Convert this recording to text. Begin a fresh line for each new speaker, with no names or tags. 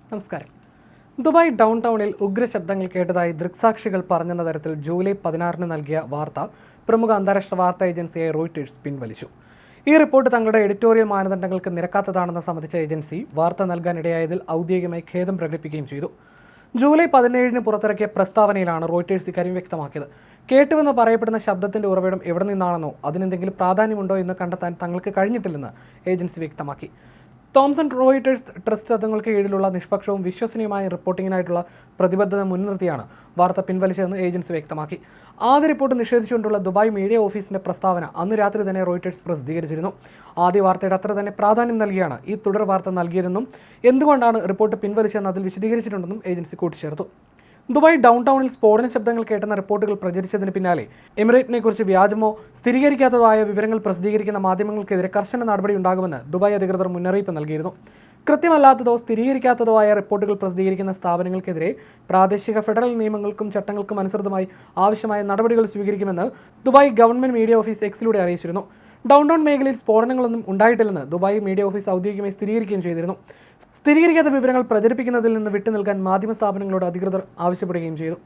നമസ്കാരം. Dubai down ടൗണിൽ ഉഗ്രശബ്ദങ്ങൾ കേട്ടതായി ദൃക്സാക്ഷികൾ പറഞ്ഞെന്ന തരത്തിൽ ജൂലൈ 16 നൽകിയ വാർത്ത പ്രമുഖ അന്താരാഷ്ട്ര വാർത്താ ഏജൻസിയായ റോയിട്ടേഴ്സ് പിൻവലിച്ചു. ഈ റിപ്പോർട്ട് തങ്ങളുടെ എഡിറ്റോറിയൽ മാനദണ്ഡങ്ങൾക്ക് നിരക്കാത്തതാണെന്ന് സമ്മതിച്ച ഏജൻസി വാർത്ത നൽകാനിടയായതിൽ ഔദ്യോഗികമായി ഖേദം പ്രകടിപ്പിക്കുകയും ചെയ്തു. ജൂലൈ 17 പുറത്തിറക്കിയ പ്രസ്താവനയിലാണ് റോയിട്ടേഴ്സ് ഇക്കാര്യം വ്യക്തമാക്കിയത്. കേട്ടുവെന്ന് പറയപ്പെടുന്ന ശബ്ദത്തിന്റെ ഉറവിടം എവിടെ നിന്നാണെന്നോ അതിനെന്തെങ്കിലും പ്രാധാന്യമുണ്ടോ എന്ന് കണ്ടെത്താൻ തങ്ങൾക്ക് കഴിഞ്ഞിട്ടില്ലെന്ന് ഏജൻസി വ്യക്തമാക്കി. തോംസൺ റോയിട്ടേഴ്സ് ട്രസ്റ്റ് തങ്ങൾക്ക് കീഴിലുള്ള നിഷ്പക്ഷവും വിശ്വസനീയമായ റിപ്പോർട്ടിങ്ങിനായിട്ടുള്ള പ്രതിബദ്ധത മുൻനിർത്തിയാണ് വാർത്ത പിൻവലിച്ചതെന്ന് ഏജൻസി വ്യക്തമാക്കി. ആദ്യ റിപ്പോർട്ട് നിഷേധിച്ചുകൊണ്ടുള്ള ദുബായ് മീഡിയ ഓഫീസിന്റെ പ്രസ്താവന അന്ന് രാത്രി തന്നെ റോയിട്ടേഴ്സ് പ്രസിദ്ധീകരിച്ചിരുന്നു. ആദ്യ വാർത്തയുടെ അത്ര തന്നെ പ്രാധാന്യം നൽകിയാണ് ഈ തുടർ വാർത്ത നൽകിയതെന്നും എന്തുകൊണ്ടാണ് റിപ്പോർട്ട് പിൻവലിച്ചതെന്ന് അതിൽ വിശദീകരിച്ചിട്ടുണ്ടെന്നും ഏജൻസി കൂട്ടിച്ചേർത്തു. ദുബായ് ഡൗൺ ടൗണിൽ സ്ഫോടന ശബ്ദങ്ങൾ കേട്ടെന്ന റിപ്പോർട്ടുകൾ പ്രചരിച്ചതിന് പിന്നാലെ എമിറേറ്റിനെക്കുറിച്ച് വ്യാജമോ സ്ഥിരീകരിക്കാത്തതോ ആയ വിവരങ്ങൾ പ്രസിദ്ധീകരിക്കുന്ന മാധ്യമങ്ങൾക്കെതിരെ കർശന നടപടി ഉണ്ടാകുമെന്ന് ദുബായ് അധികൃതർ മുന്നറിയിപ്പ് നൽകിയിരുന്നു. കൃത്യമല്ലാത്തതോ സ്ഥിരീകരിക്കാത്തതോ ആയ റിപ്പോർട്ടുകൾ പ്രസിദ്ധീകരിക്കുന്ന സ്ഥാപനങ്ങൾക്കെതിരെ പ്രാദേശിക ഫെഡറൽ നിയമങ്ങൾക്കും ചട്ടങ്ങൾക്കും അനുസൃതമായി ആവശ്യമായ നടപടികൾ സ്വീകരിക്കുമെന്ന് ദുബായ് ഗവൺമെന്റ് മീഡിയ ഓഫീസ് എക്സിലൂടെ അറിയിച്ചിരുന്നു. ഡൗൺ ടൗൺ മേഖലയിൽ സ്ഫോടനങ്ങളൊന്നും ഉണ്ടായിട്ടില്ലെന്ന് ദുബായ് മീഡിയ ഓഫീസ് ഔദ്യോഗികമായി സ്ഥിരീകരിക്കുകയും ചെയ്തിരുന്നു. സ്ഥിരീകരിക്കാത്ത വിവരങ്ങൾ പ്രചരിപ്പിക്കുന്നതിൽ നിന്ന് വിട്ടുനിൽക്കാൻ മാധ്യമ സ്ഥാപനങ്ങളോട് അധികൃതർ ആവശ്യപ്പെടുകയും ചെയ്തു.